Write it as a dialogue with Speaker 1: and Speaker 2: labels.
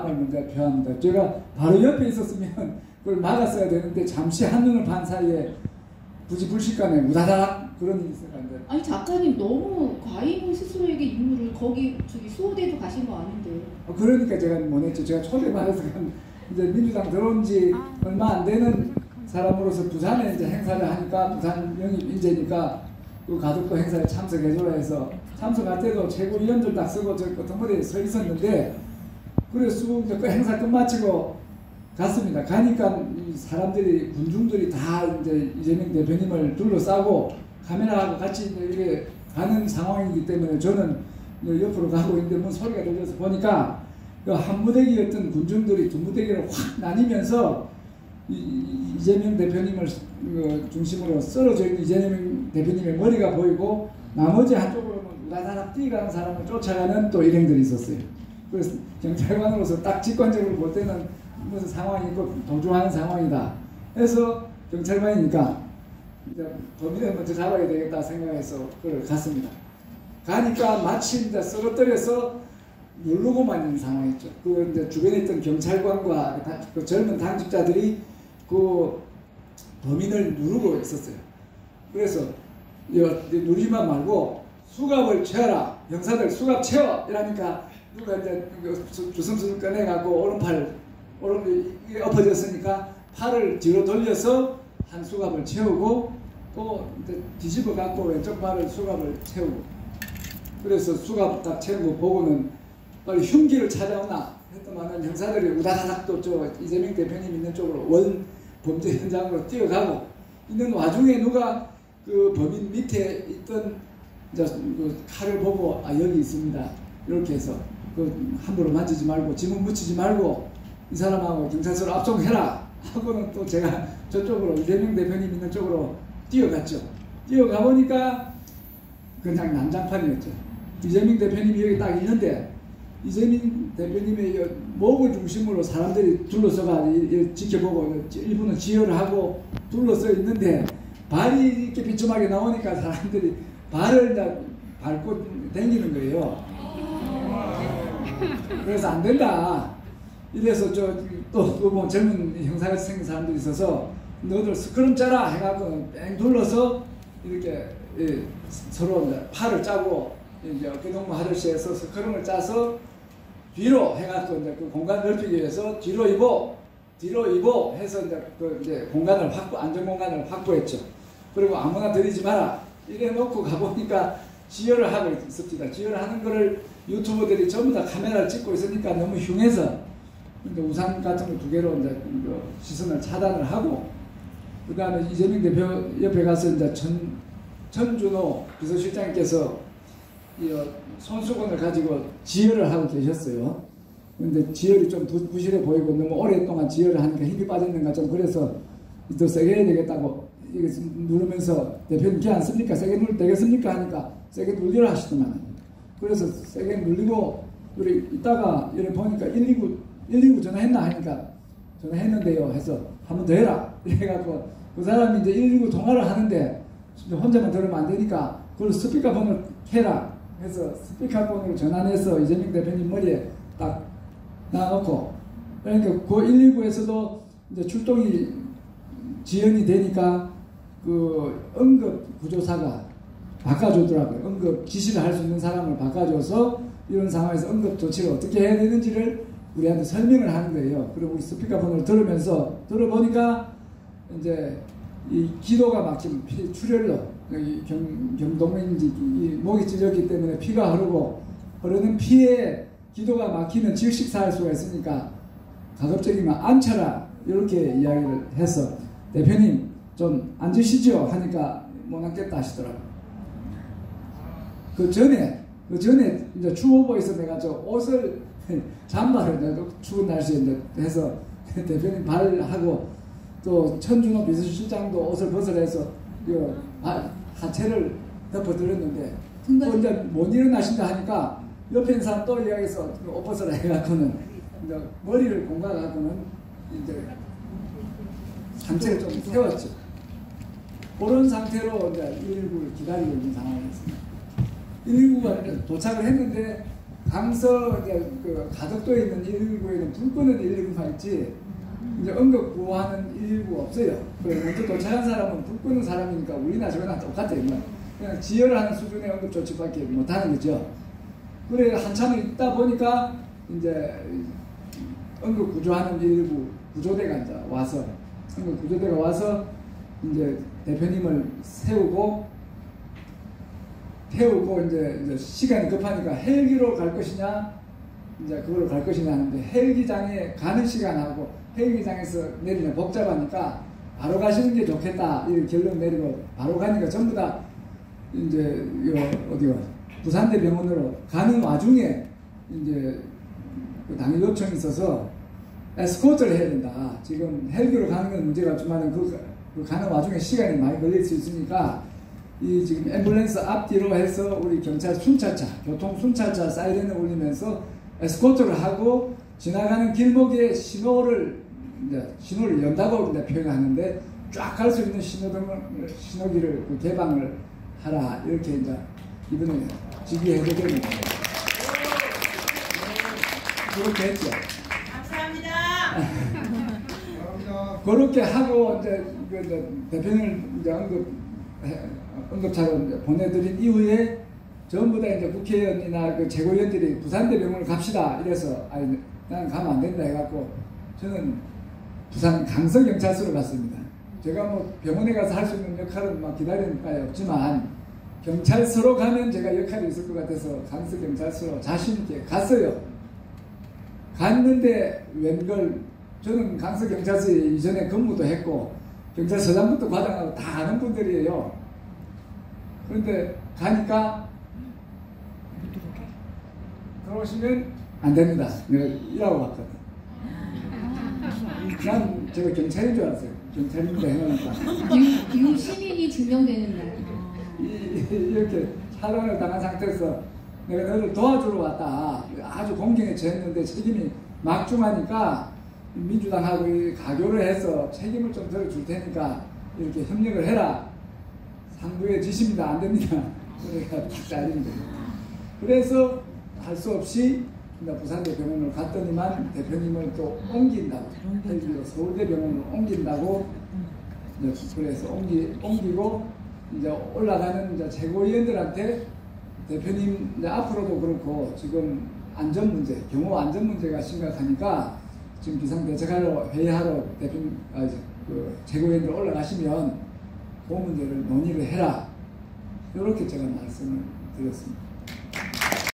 Speaker 1: 사과함을 먼저 표합니다. 제가 바로 옆에 있었으면 그걸 막았어야 되는데 잠시 한눈을 반 사이에 굳이 불식간에 우다닥 그런 일이 있었는데.
Speaker 2: 아니 작가님 너무 과잉 스스로에게 인물을 거기 저기 수호대도 가신 거 아닌데.
Speaker 1: 그러니까 제가 못했죠. 제가 초대받아서 이제 민주당 들어온 지 얼마 안 되는 사람으로서 부산에 이제 행사를 하니까 부산 영입 인재니까 그 가덕도 행사에 참석해줘라 해서 참석할 때도 최고 위원들 딱 쓰고 저 끝머리에 서 있었는데 그래서 그 행사 끝마치고 갔습니다. 가니까 이 사람들이 군중들이 다 이제 이재명 대표님을 둘러싸고 카메라하고 같이 이렇게 가는 상황이기 때문에 저는 옆으로 가고 있는데 뭐 소리가 들려서 보니까 그 한 무대기였던 군중들이 두 무대기를 확 나뉘면서 이재명 대표님을 중심으로 쓰러져 있는 이재명 대표님의 머리가 보이고 나머지 한쪽으로는 우다다닥 뛰어가는 사람을 쫓아가는 또 일행들이 있었어요. 그래서 경찰관으로서 딱 직관적으로 볼 때는 무슨 상황이 있고 도주하는 상황이다 해서 경찰관이니까 이제 범인을 먼저 잡아야 되겠다 생각해서 그걸 갔습니다. 가니까 마치 이제 쓰러뜨려서 누르고만 있는 상황이었죠. 그 이제 주변에 있던 경찰관과 그 젊은 당직자들이 그 범인을 누르고 있었어요. 그래서 누르지만 말고 수갑을 채워라. 형사들 수갑 채워! 이러니까 누가 이제 주섬주섬 꺼내갖고 오른팔이 엎어졌으니까 팔을 뒤로 돌려서 한 수갑을 채우고 또 이제 뒤집어 갖고 왼쪽 팔을 수갑을 채우고 그래서 수갑 딱 채운 거 보고는 빨리 흉기를 찾아오나 했더만은 형사들이 우다다닥 또 저 이재명 대표님 있는 쪽으로 원 범죄 현장으로 뛰어가고 있는 와중에 누가 그 범인 밑에 있던 이제 그 칼을 보고 아 여기 있습니다 이렇게 해서 그 함부로 만지지 말고 지문 묻히지 말고 이 사람하고 경찰서로 압송해라 하고는 또 제가 저쪽으로 이재명 대표님 있는 쪽으로 뛰어갔죠. 뛰어가 보니까 그냥 난장판이었죠. 이재명 대표님이 여기 딱 있는데 이재명 대표님의 목을 중심으로 사람들이 둘러서가 지켜보고 일부는 지혈을 하고 둘러서 있는데 발이 이렇게 비참하게 나오니까 사람들이 발을 이제 밟고 다니는 거예요. 그래서 안 된다. 이래서 또 젊은 형사가 생긴 사람들이 있어서 너들 스크럼 짜라 해갖고 뺑 둘러서 이렇게 서로 팔을 짜고 이제 어깨동무 하듯이 해서 스크럼을 짜서 뒤로 해갖고 이제 그 공간 넓히기 위해서 뒤로 이보 해서 이제 공간을 안전 공간을 확보했죠. 그리고 아무나 들이지 마라 이래 놓고 가보니까 지혈을 하고 있습니다. 지혈을 하는 거를 유튜버들이 전부 다 카메라를 찍고 있으니까 너무 흉해서 이제 우산 같은 거 두 개로 이제 시선을 차단을 하고 그 다음에 이재명 대표 옆에 가서 이제 천준호 비서실장님께서 이 손수건을 가지고 지혈을 하고 계셨어요. 근데 지혈이 좀 부실해 보이고 너무 오랫동안 지혈을 하니까 힘이 빠졌는가 좀 그래서 더 세게 해야 되겠다고 이게 누르면서 대표님 기 안 씁니까? 세게 누르면 되겠습니까? 하니까 세게 눌리라 하시더만. 그래서 세게 눌리고 우리 이따가 이렇게 보니까 119 전화했나 하니까 전화했는데요 해서 한 번 더 해라 이래갖고 그 사람이 이제 119 통화를 하는데 혼자만 들으면 안 되니까 그걸 스피커폰을 해라 해서 스피커폰으로 전화해서 이재명 대표님 머리에 딱 놔놓고 그러니까 그 119에서도 이제 출동이 지연이 되니까 그 응급 구조사가 바꿔주더라고요. 응급 지시를 할 수 있는 사람을 바꿔줘서 이런 상황에서 응급 조치를 어떻게 해야 되는지를 우리한테 설명을 하는 거예요. 그리고 우리 스피커폰을 들어보니까 이제 이 기도가 막히면 출혈로 여기 경동맥인지 목이 찢었기 때문에 피가 흐르는 피에 기도가 막히면 질식사할 수가 있으니까 가급적이면 앉혀라 이렇게 이야기를 해서 대표님 좀 앉으시죠 하니까 못 앉겠다 하시더라고요. 그 전에 이제 추워 보여서 내가 저 옷을 잠바를 추운 날씨에 이제 해서 대표님 발하고 또 천준호 비서실장도 옷을 벗어내서 하체를 덮어드렸는데 또 이제 못 일어나신다 하니까 옆에 있는 사람 또 이야기해서 옷 벗어라 해갖고는 이제 머리를 공가갖고는 이제 상체를 좀 세웠죠. 그런 상태로 이제 119를 기다리고 있는 상황이었습니다. 119가 도착을 했는데 강서 이제 그 가덕도에 있는 119에는 불 끄는 119만 있지 이제 응급 구호하는 119 없어요. 그래 먼저 도착한 사람은 불 끄는 사람이니까 우리나 저거나 똑같아요. 그냥 지혈을 하는 수준의 응급 조치밖에 못하는 거죠. 그래 한참을 있다 보니까 이제 응급 구조하는 119 구조대가 이제 와서 응급 구조대가 와서 이제 대표님을 태우고 이제 시간이 급하니까 헬기로 갈 것이냐 이제 그걸로 갈 것이냐 하는데 헬기장에 가는 시간하고 헬기장에서 내리면 복잡하니까 바로 가시는 게 좋겠다 이런 결론 내리고 바로 가니까 전부 다 이제 어디가 부산대 병원으로 가는 와중에 이제 그 당일 요청이 있어서 에스코트를 해야 된다. 지금 헬기로 가는 건 문제가 없지만 그 가는 와중에 시간이 많이 걸릴 수 있으니까 이 지금 앰뷸런스 앞뒤로 해서 우리 경찰 순찰차, 교통 순찰차 사이렌을 울리면서 에스코트를 하고 지나가는 길목에 신호를 연다고 이제 표현하는데 쫙 갈 수 있는 신호기를 개방을 하라 이렇게 이제 이번에 지휘해야 되겠습니다. 그렇게 했죠.
Speaker 3: 감사합니다.
Speaker 1: 그렇게 하고 이제 대표님을 이제 응급차로 이제 보내드린 이후에 전부 다 이제 국회의원이나 그 최고위원들이 부산대 병원을 갑시다 이래서 아니 나는 가면 안 된다 해갖고 저는 부산 강서경찰서로 갔습니다. 제가 뭐 병원에 가서 할 수 있는 역할은 막 기다리는 바에 없지만 경찰서로 가면 제가 역할이 있을 것 같아서 강서경찰서로 자신있게 갔어요. 갔는데 웬걸 저는 강서경찰서에 이전에 근무도 했고 경찰서장부터 과장하고 다 아는 분들이에요. 그런데 가니까 들어오시면 안 됩니다. 내가 일하고 갔거든. 난 제가 경찰인 줄 알았어요. 경찰인데 해놓으니까
Speaker 2: 유시민이 증명되는 날.
Speaker 1: 이렇게 사랑을 당한 상태에서 내가 너를 도와주러 왔다. 아주 공경에 처했는데 책임이 막중하니까 민주당하고 가교를 해서 책임을 좀 덜어줄 테니까 이렇게 협력을 해라. 상부의 지시입니다. 안 됩니다. 그러니까 딱 잘린 거예요. 그래서 할 수 없이 부산대 병원을 갔더니만 대표님을 또 옮긴다고 헬기로 서울대 병원을 옮긴다고 그래서 옮기고 이제 올라가는 이제 최고위원들한테 대표님 이제 앞으로도 그렇고 지금 안전 문제, 경호 안전 문제가 심각하니까 지금 비상대책하러 회의하러 대표님 그 최고위원들 올라가시면 그 문제를 논의를 해라. 이렇게 제가 말씀을 드렸습니다.